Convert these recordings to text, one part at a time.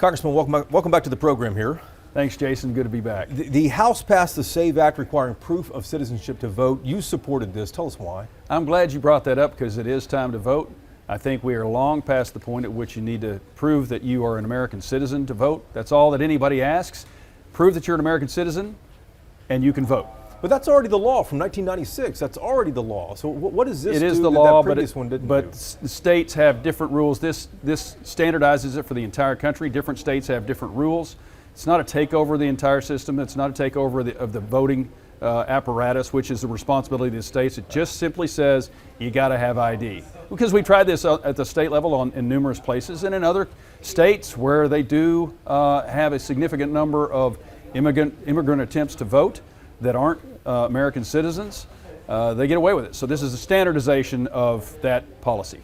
Congressman, welcome back to the program here. Thanks, Jason. Good to be back. The House passed the SAVE Act requiring proof of citizenship to vote. You supported this. Tell us why. I'm glad you brought that up because it is time to vote. I think we are long past the point at which you need to prove that you are an American citizen to vote. That's all that anybody asks. Prove that you're an American citizen and you can vote. But that's already the law from 1996. That's already the law. So what does this do? It is the law, that previous one didn't but do? The states have different rules. This standardizes it for the entire country. Different states have different rules. It's not a takeover of the entire system. It's not a takeover of the voting apparatus, which is the responsibility of the states. It just simply says you got to have ID. Because we tried this at the state level in numerous places, and in other states where they do have a significant number of immigrant attempts to vote that aren't American citizens, they get away with it. So this is a standardization of that policy.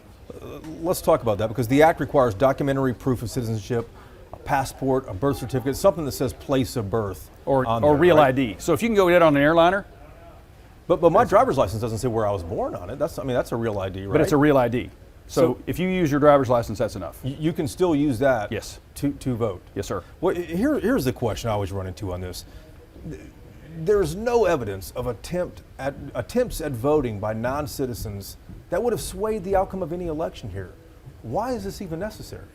Let's talk about that, because the act requires documentary proof of citizenship, a passport, a birth certificate, something that says place of birth. Or real right? ID. So if you can go get on an airliner. But my driver's license doesn't say where I was born on it. That's a real ID, right? But it's a real ID. So if you use your driver's license, that's enough. You can still use that. Yes. To vote. Yes, sir. Well, here's the question I always run into on this. There's no evidence of attempts at voting by non-citizens that would have swayed the outcome of any election here. Why is this even necessary?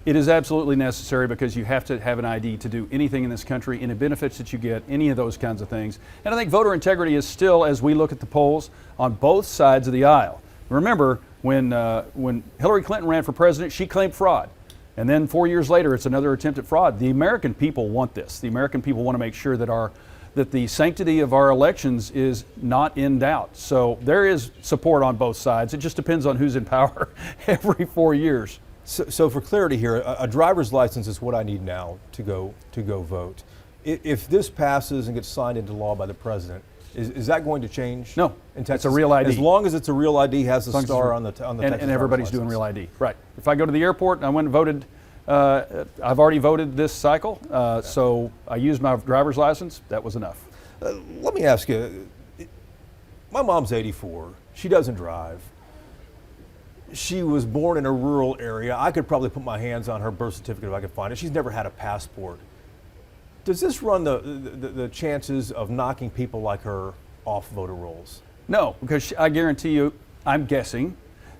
It is absolutely necessary because you have to have an ID to do anything in this country, and the benefits that you get, any of those kinds of things. And I think voter integrity is still, as we look at the polls, on both sides of the aisle. Remember, when Hillary Clinton ran for president, she claimed fraud. And then 4 years later, it's another attempt at fraud. The American people want this. The American people want to make sure that the sanctity of our elections is not in doubt. So there is support on both sides. It just depends on who's in power every 4 years. So for clarity here, a driver's license is what I need now to go vote. If this passes and gets signed into law by the president, is that going to change? No, in Texas? It's a real ID. As long as it's a real ID, has the star on the Texas and everybody's doing license. real ID. Right. If I go to the airport and I went and voted, I've already voted this cycle, so I used my driver's license. That was enough. Let me ask you, my mom's 84. She doesn't drive. She was born in a rural area. I could probably put my hands on her birth certificate if I could find it. She's never had a passport. Does this run the chances of knocking people like her off voter rolls? No, because I guarantee you, I'm guessing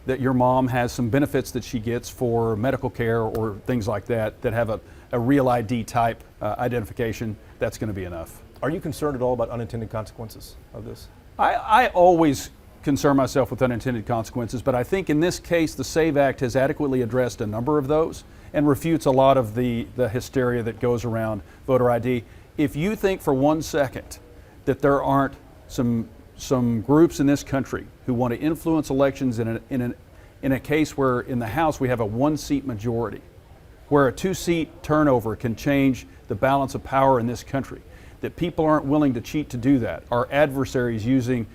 that your mom has some benefits that she gets for medical care or things like that have a real ID type identification. That's going to be enough. Are you concerned at all about unintended consequences of this? I always concern myself with unintended consequences, but I think in this case the SAVE Act has adequately addressed a number of those and refutes a lot of the hysteria that goes around voter ID. If you think for 1 second that there aren't some groups in this country who want to influence elections in a case where in the House we have a 1-seat majority, where a 2-seat turnover can change the balance of power in this country, that people aren't willing to cheat to do that, our adversaries using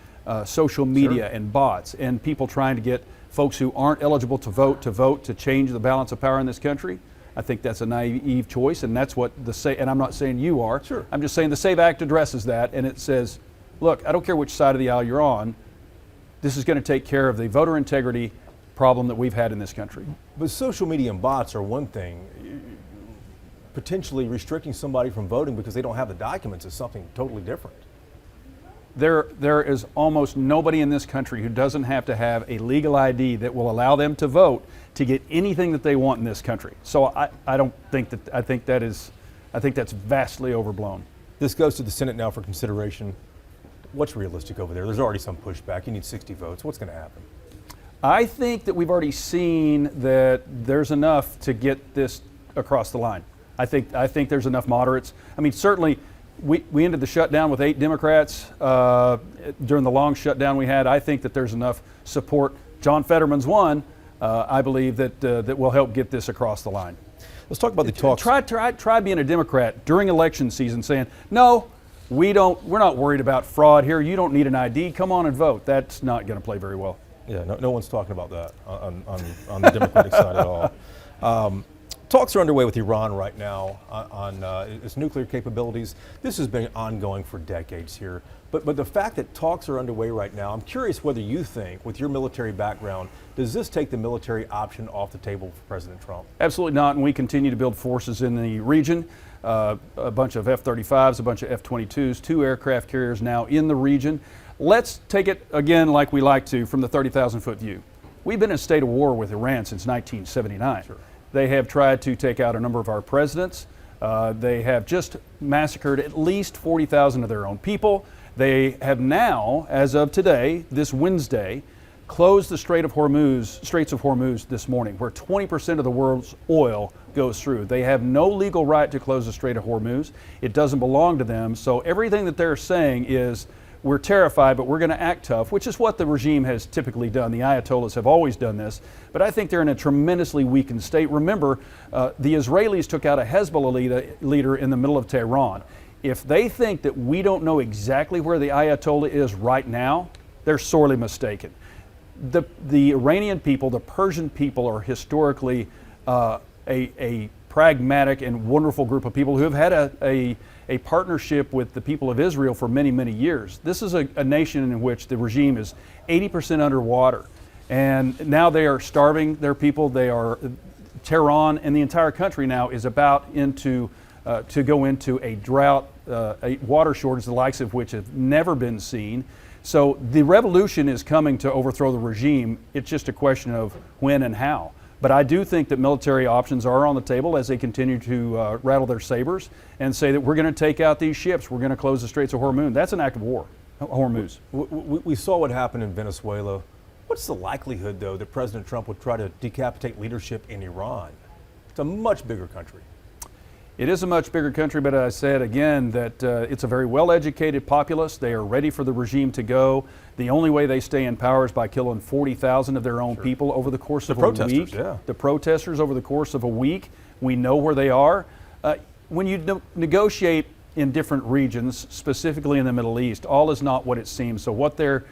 social media and bots, and people trying to get folks who aren't eligible to vote to change the balance of power in this country, I think that's a naive choice, and that's what and I'm not saying you are. Sure. I'm just saying the SAVE Act addresses that, and it says, look, I don't care which side of the aisle you're on, this is going to take care of the voter integrity problem that we've had in this country. But social media and bots are one thing. Potentially restricting somebody from voting because they don't have the documents is something totally different. There is almost nobody in this country who doesn't have to have a legal ID that will allow them to vote to get anything that they want in this country. So I don't think that, I think that's vastly overblown. This goes to the Senate now for consideration. What's realistic over there? There's already some pushback. You need 60 votes. What's going to happen? I think that we've already seen that there's enough to get this across the line. I think there's enough moderates. I mean, certainly we ended the shutdown with 8 Democrats during the long shutdown we had. I think that there's enough support. John Fetterman's one. I believe that will help get this across the line. Let's talk about the talks. Try being a Democrat during election season, saying no, we're not worried about fraud here. You don't need an ID. Come on and vote. That's not going to play very well. Yeah, no one's talking about that on the Democratic side at all. Talks are underway with Iran right now on its nuclear capabilities. This has been ongoing for decades here. But the fact that talks are underway right now, I'm curious whether you think, with your military background, does this take the military option off the table for President Trump? Absolutely not, and we continue to build forces in the region. A bunch of F-35s, a bunch of F-22s, 2 aircraft carriers now in the region. Let's take it again like we like to from the 30,000-foot view. We've been in a state of war with Iran since 1979. Sure. They have tried to take out a number of our presidents. They have just massacred at least 40,000 of their own people. They have now, as of today, this Wednesday, closed the Straits of Hormuz this morning, where 20% of the world's oil goes through. They have no legal right to close the Strait of Hormuz. It doesn't belong to them. So everything that they're saying is, we're terrified, but we're going to act tough, which is what the regime has typically done. The Ayatollahs have always done this, but I think they're in a tremendously weakened state. Remember, the Israelis took out a Hezbollah leader in the middle of Tehran. If they think that we don't know exactly where the Ayatollah is right now, they're sorely mistaken. The Iranian people, the Persian people, are historically a pragmatic and wonderful group of people who have had a partnership with the people of Israel for many, many years. This is a nation in which the regime is 80% underwater. And now they are starving their people. Tehran and the entire country now is about to go into a drought, a water shortage, the likes of which have never been seen. So the revolution is coming to overthrow the regime. It's just a question of when and how. But I do think that military options are on the table as they continue to rattle their sabers and say that we're going to take out these ships, we're going to close the Straits of Hormuz. That's an act of war, Hormuz. We saw what happened in Venezuela. What's the likelihood, though, that President Trump would try to decapitate leadership in Iran? It's a much bigger country. It is a much bigger country, but I said again that it's a very well-educated populace. They are ready for the regime to go. The only way they stay in power is by killing 40,000 of their own people over the course of a week. Yeah. The protesters over the course of a week. We know where they are. When you negotiate in different regions, specifically in the Middle East, all is not what it seems. So what they're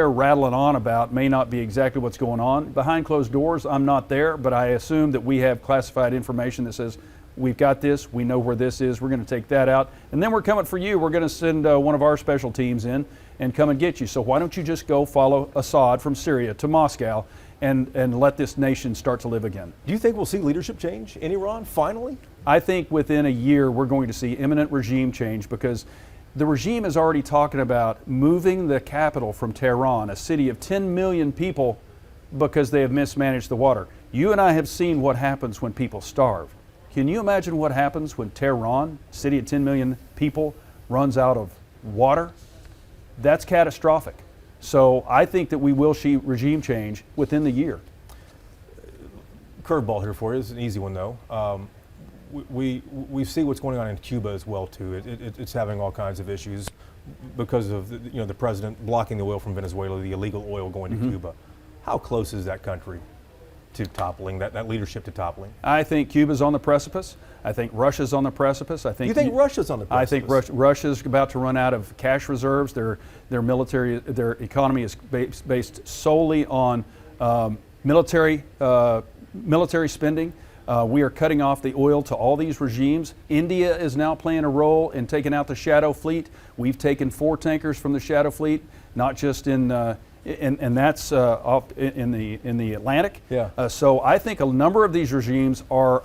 rattling on about may not be exactly what's going on. Behind closed doors, I'm not there, but I assume that we have classified information that says, we've got this, we know where this is, we're going to take that out, and then we're coming for you. We're going to send one of our special teams in and come and get you. So why don't you just go follow Assad from Syria to Moscow and let this nation start to live again? Do you think we'll see leadership change in Iran finally? I think within a year we're going to see imminent regime change, because the regime is already talking about moving the capital from Tehran, a city of 10 million people, because they have mismanaged the water. You and I have seen what happens when people starve. Can you imagine what happens when Tehran, a city of 10 million people, runs out of water? That's catastrophic. So I think that we will see regime change within the year. Curveball here for you. It's an easy one, though. We see what's going on in Cuba as well, too. It's having all kinds of issues because of the president blocking the oil from Venezuela, the illegal oil going to Cuba. How close is that country to toppling, that leadership to toppling? I think Cuba's on the precipice. I think Russia's on the precipice. You think Russia's on the precipice? I think Russia's about to run out of cash reserves. Their economy is based solely on military spending. We are cutting off the oil to all these regimes. India is now playing a role in taking out the shadow fleet. We've taken 4 tankers from the shadow fleet, not just and that's off in the Atlantic. Yeah. So I think a number of these regimes are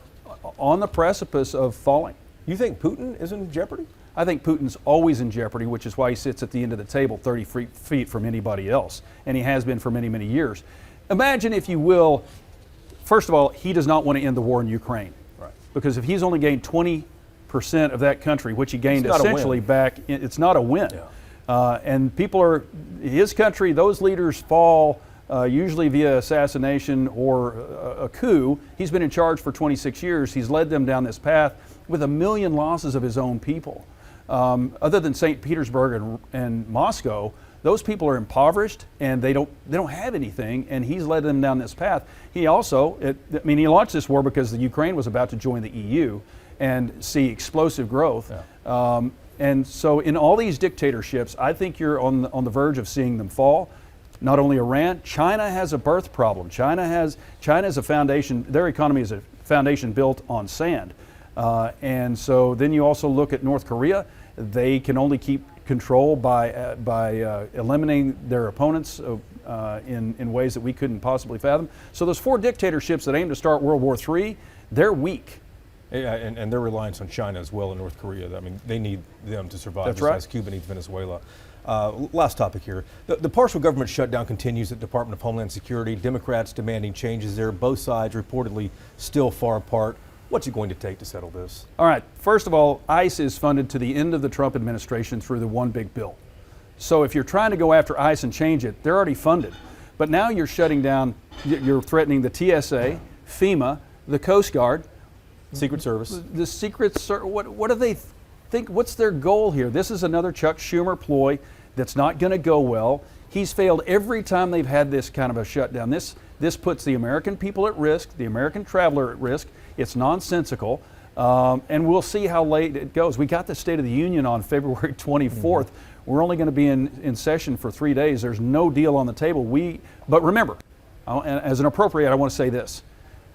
on the precipice of falling. You think Putin is in jeopardy? I think Putin's always in jeopardy, which is why he sits at the end of the table 30 feet from anybody else, and he has been for many, many years. Imagine, if you will, first of all, he does not want to end the war in Ukraine. Right. Because if he's only gained 20% of that country, which he gained essentially back, it's not a win. Yeah. And his country, those leaders fall usually via assassination or a coup. He's been in charge for 26 years. He's led them down this path with 1 million losses of his own people. Other than St. Petersburg and Moscow, those people are impoverished and they don't have anything, and he's led them down this path. He also, he launched this war because the Ukraine was about to join the EU and see explosive growth. Yeah. And so in all these dictatorships, I think you're on the verge of seeing them fall. Not only Iran, China has a birth problem. China is a foundation. Their economy is a foundation built on sand. And so then you also look at North Korea. They can only keep control by eliminating their opponents in ways that we couldn't possibly fathom. So those 4 dictatorships that aim to start World War III, they're weak. Yeah, and their reliance on China as well in North Korea. I mean, they need them to survive. That's just right. As Cuba needs Venezuela. Last topic here. The partial government shutdown continues at the Department of Homeland Security. Democrats demanding changes there. Both sides reportedly still far apart. What's it going to take to settle this? All right. First of all, ICE is funded to the end of the Trump administration through the one big bill. So if you're trying to go after ICE and change it, they're already funded. But now you're shutting down, you're threatening the TSA, FEMA, the Coast Guard, Secret Service. the Secret Service. What do they think? What's their goal here? This is another Chuck Schumer ploy that's not going to go well. He's failed every time they've had this kind of a shutdown. This puts the American people at risk, the American traveler at risk. It's nonsensical, and we'll see how late it goes. We got the State of the Union on February 24th. We're only going to be in session for 3 days. There's no deal on the table. But remember, as an appropriate, I want to say this.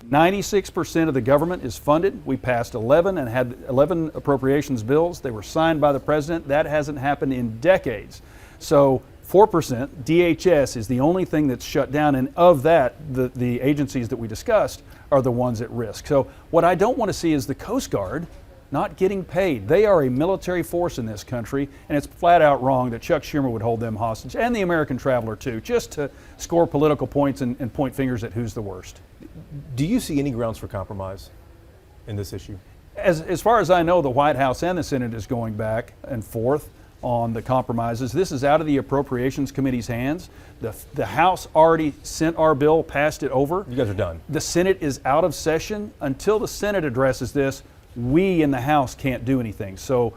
96% of the government is funded. We passed 11 and had 11 appropriations bills. They were signed by the president. That hasn't happened in decades. So 4%, DHS is the only thing that's shut down, and of that, the agencies that we discussed are the ones at risk. So what I don't want to see is the Coast Guard not getting paid. They are a military force in this country, and it's flat out wrong that Chuck Schumer would hold them hostage, and the American traveler too, just to score political points and point fingers at who's the worst. Do you see any grounds for compromise in this issue? As far as I know, the White House and the Senate is going back and forth on the compromises. This is out of the Appropriations Committee's hands. The House already sent our bill, passed it over. You guys are done. The Senate is out of session. Until the Senate addresses this, we in the House can't do anything. So,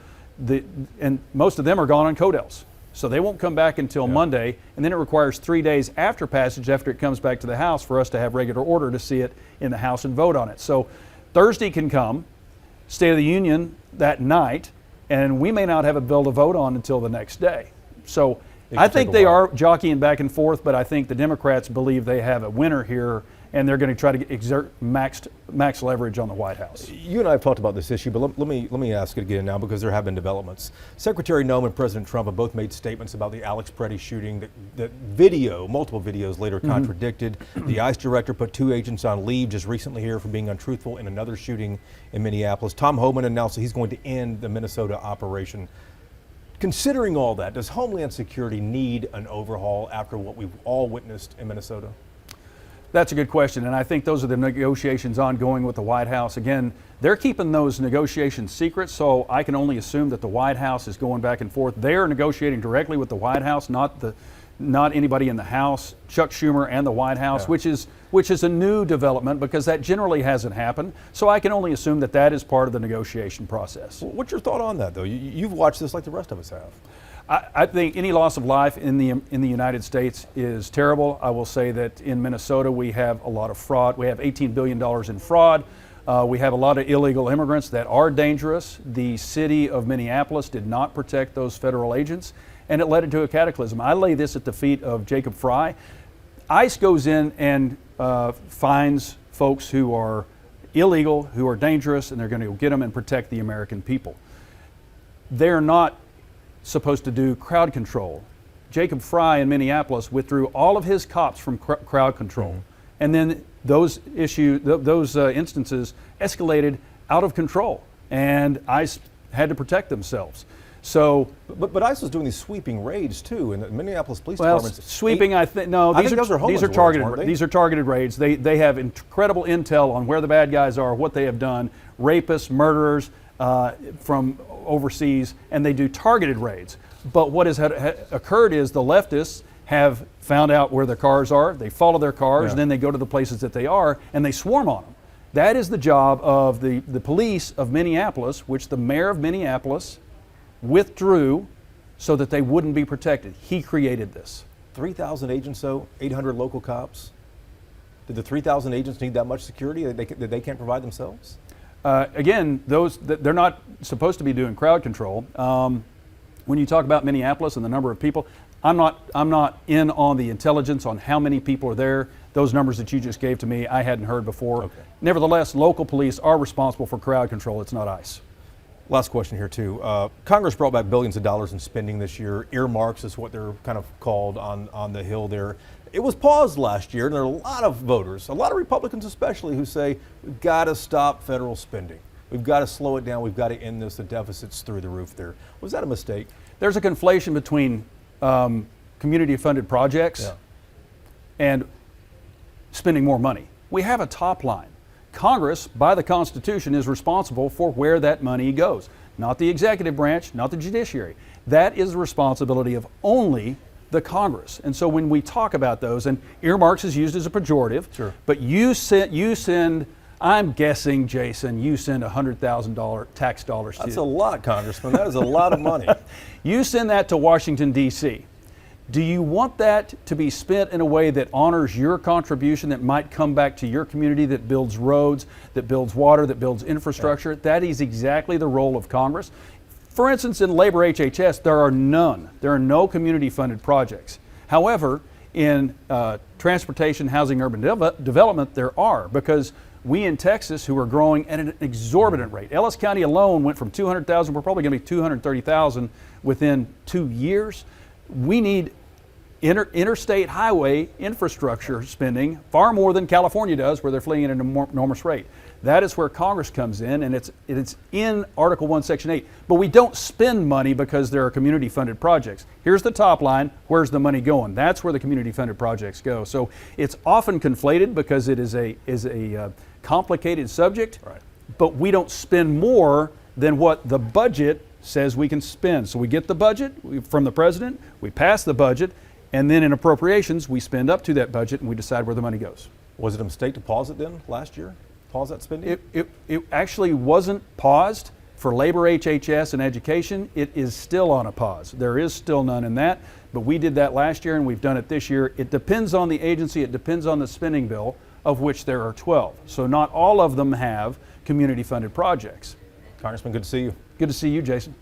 and most of them are gone on codels. So they won't come back until Monday, and then it requires 3 days after passage, after it comes back to the House, for us to have regular order to see it in the House and vote on it. So Thursday can come, State of the Union that night, and we may not have a bill to vote on until the next day. So I think they are jockeying back and forth, but I think the Democrats believe they have a winner here, and they're going to try to exert max leverage on the White House. You and I have talked about this issue, but let me ask it again now, because there have been developments. Secretary Noem and President Trump have both made statements about the Alex Preddy shooting that multiple videos later contradicted. The ICE director put 2 agents on leave just recently here for being untruthful in another shooting in Minneapolis. Tom Homan announced that he's going to end the Minnesota operation. Considering all that, does Homeland Security need an overhaul after what we've all witnessed in Minnesota? That's a good question, and I think those are the negotiations ongoing with the White House. Again, they're keeping those negotiations secret, so I can only assume that the White House is going back and forth. They are negotiating directly with the White House, not anybody in the House, Chuck Schumer and the White House, which is a new development because that generally hasn't happened. So I can only assume that is part of the negotiation process. What's your thought on that, though? You've watched this like the rest of us have. I think any loss of life in the United States is terrible. I will say that in Minnesota we have a lot of fraud. We have $18 billion in fraud. We have a lot of illegal immigrants that are dangerous. The city of Minneapolis did not protect those federal agents, and it led into a cataclysm. I lay this at the feet of Jacob Fry. ICE goes in and finds folks who are illegal, who are dangerous, and they're going to go get them and protect the American people. They're not supposed to do crowd control. Jacob Fry in Minneapolis withdrew all of his cops from crowd control. And then those instances escalated out of control, and ICE had to protect themselves. So, but ICE was doing these sweeping raids too, and the Minneapolis Police well, Department. Sweeping, I think no. These are targeted. These are targeted raids. They have incredible intel on where the bad guys are, what they have done, rapists, murderers from overseas, and they do targeted raids. But what has occurred is the leftists have found out where their cars are. They follow their cars, and then they go to the places that they are, and they swarm on them. That is the job of the police of Minneapolis, which the mayor of Minneapolis withdrew so that they wouldn't be protected. He created this. 3,000 agents, though, 800 local cops. Did the 3,000 agents need that much security that they can't provide themselves? Again, they're not supposed to be doing crowd control. When you talk about Minneapolis and the number of people, I'm not in on the intelligence on how many people are there. those numbers that you just gave to me, I hadn't heard before. Okay. Nevertheless, local police are responsible for crowd control. It's not ICE. Last question here too. Congress brought back billions of dollars in spending this year. Earmarks is what they're kind of called on the Hill there. It was paused last year, and there are a lot of voters, a lot of Republicans especially, who say we've got to stop federal spending. We've got to slow it down. We've got to end this. The deficit's through the roof there. Was that a mistake? There's a conflation between community-funded projects and spending more money. We have a top line. Congress, by the Constitution, is responsible for where that money goes. Not the executive branch, not the judiciary. That is the responsibility of only the Congress. And so when we talk about those, and earmarks is used as a pejorative, Sure. but you send, I'm guessing, Jason, you send $100,000 tax dollars to. That's a lot, Congressman. That is a lot of money. You send that to Washington, D.C. Do you want that to be spent in a way that honors your contribution, that might come back to your community, that builds roads, that builds water, that builds infrastructure? Yeah. That is exactly the role of Congress. For instance, in labor HHS, there are none. There are no community-funded projects. However, in transportation, housing, urban development, there are, because we in Texas, who are growing at an exorbitant rate. Ellis County alone went from 200,000, we're probably going to be 230,000 within 2 years. We need interstate highway infrastructure spending far more than California does, where they're fleeing at an enormous rate. That is where Congress comes in, and it's in Article 1, Section 8. But we don't spend money because there are community-funded projects. Here's the top line. Where's the money going? That's where the community-funded projects go. So it's often conflated because it is a complicated subject, right. But we don't spend more than what the budget says we can spend. So we get the budget from the president, we pass the budget, and then in appropriations, we spend up to that budget and we decide where the money goes. Was it a mistake to pause it then last year? Pause that spending? It actually wasn't paused for labor, HHS, and education. It is still on a pause. There is still none in that, but we did that last year and we've done it this year. It depends on the agency, it depends on the spending bill, of which there are 12. So not all of them have community-funded projects. Congressman, good to see you. Good to see you, Jason.